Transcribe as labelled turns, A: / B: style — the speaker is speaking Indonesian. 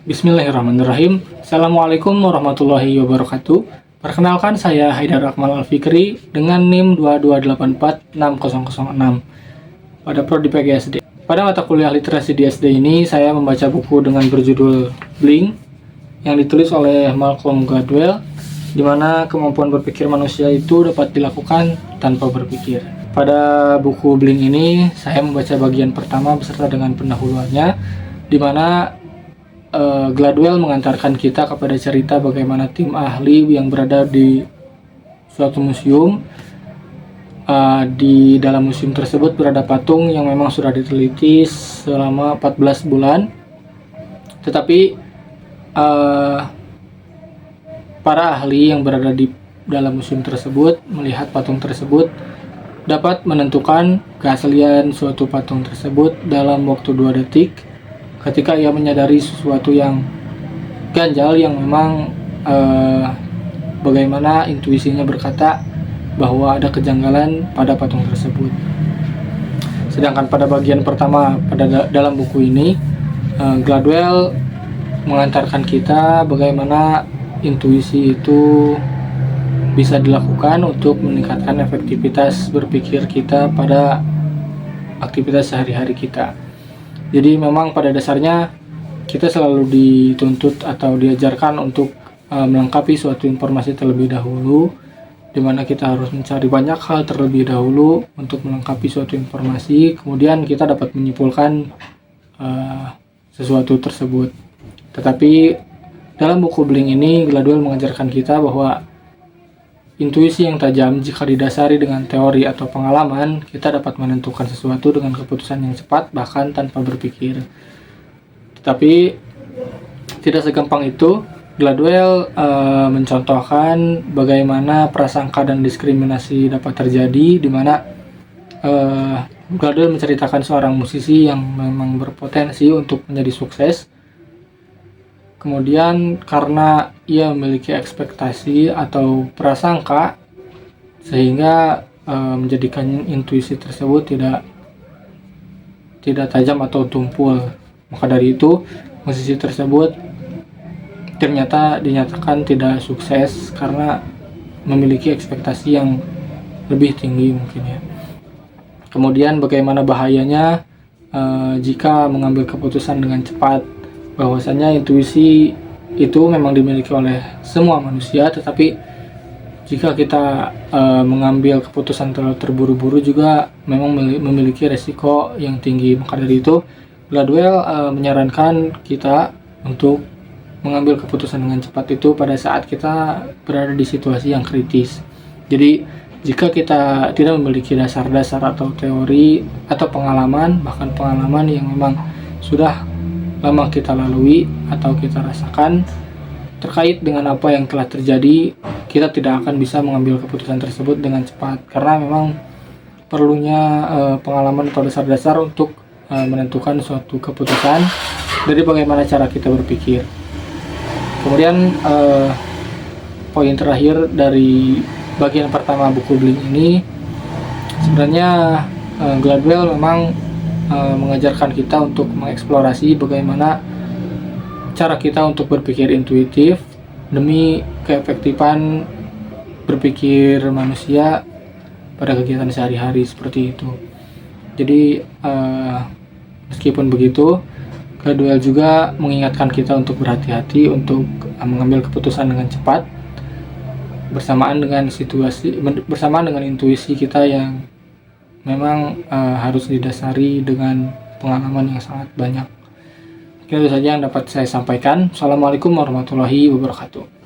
A: Bismillahirrahmanirrahim. Assalamualaikum warahmatullahi wabarakatuh. Perkenalkan, saya Haidar Akmal Al-Fikri dengan NIM 22846006 pada Prodi PGSD. Pada mata kuliah literasi di SD ini, saya membaca buku dengan berjudul Blink yang ditulis oleh Malcolm Gladwell, di mana kemampuan berpikir manusia itu dapat dilakukan tanpa berpikir. Pada buku Blink ini, saya membaca bagian pertama beserta dengan pendahuluannya, di mana Gladwell mengantarkan kita kepada cerita bagaimana tim ahli yang berada di suatu museum. Di dalam museum tersebut berada patung yang memang sudah diteliti selama 14 bulan. Tetapi para ahli yang berada di dalam museum tersebut melihat patung tersebut dapat menentukan keaslian suatu patung tersebut dalam waktu 2 detik ketika ia menyadari sesuatu yang ganjal, yang memang bagaimana intuisinya berkata bahwa ada kejanggalan pada patung tersebut. Sedangkan pada bagian pertama dalam buku ini, Gladwell mengantarkan kita bagaimana intuisi itu bisa dilakukan untuk meningkatkan efektivitas berpikir kita pada aktivitas sehari-hari kita. Jadi memang pada dasarnya kita selalu dituntut atau diajarkan untuk melengkapi suatu informasi terlebih dahulu, di mana kita harus mencari banyak hal terlebih dahulu untuk melengkapi suatu informasi, kemudian kita dapat menyimpulkan sesuatu tersebut. Tetapi dalam buku Blink ini, Gladwell mengajarkan kita bahwa intuisi yang tajam jika didasari dengan teori atau pengalaman, kita dapat menentukan sesuatu dengan keputusan yang cepat bahkan tanpa berpikir. Tetapi tidak segampang itu. Gladwell mencontohkan bagaimana prasangka dan diskriminasi dapat terjadi, di mana Gladwell menceritakan seorang musisi yang memang berpotensi untuk menjadi sukses. Kemudian karena ia memiliki ekspektasi atau prasangka, sehingga menjadikan intuisi tersebut tidak tajam atau tumpul. Maka dari itu, musisi tersebut ternyata dinyatakan tidak sukses karena memiliki ekspektasi yang lebih tinggi mungkin ya. Kemudian bagaimana bahayanya jika mengambil keputusan dengan cepat, bahwasanya intuisi itu memang dimiliki oleh semua manusia, tetapi jika kita mengambil keputusan terlalu terburu-buru juga memang memiliki resiko yang tinggi. Maka dari itu, Gladwell menyarankan kita untuk mengambil keputusan dengan cepat itu pada saat kita berada di situasi yang kritis. Jadi jika kita tidak memiliki dasar-dasar atau teori atau pengalaman, bahkan pengalaman yang memang sudah lama kita lalui atau kita rasakan terkait dengan apa yang telah terjadi, kita tidak akan bisa mengambil keputusan tersebut dengan cepat, karena memang perlunya pengalaman atau dasar-dasar untuk menentukan suatu keputusan dari bagaimana cara kita berpikir. Kemudian poin terakhir dari bagian pertama buku Blink ini, sebenarnya Gladwell memang mengajarkan kita untuk mengeksplorasi bagaimana cara kita untuk berpikir intuitif demi keefektifan berpikir manusia pada kegiatan sehari-hari seperti itu. Jadi meskipun begitu, Gladwell juga mengingatkan kita untuk berhati-hati untuk mengambil keputusan dengan cepat bersamaan dengan intuisi kita yang memang harus didasari dengan pengalaman yang sangat banyak. Itu saja yang dapat saya sampaikan. Assalamualaikum warahmatullahi wabarakatuh.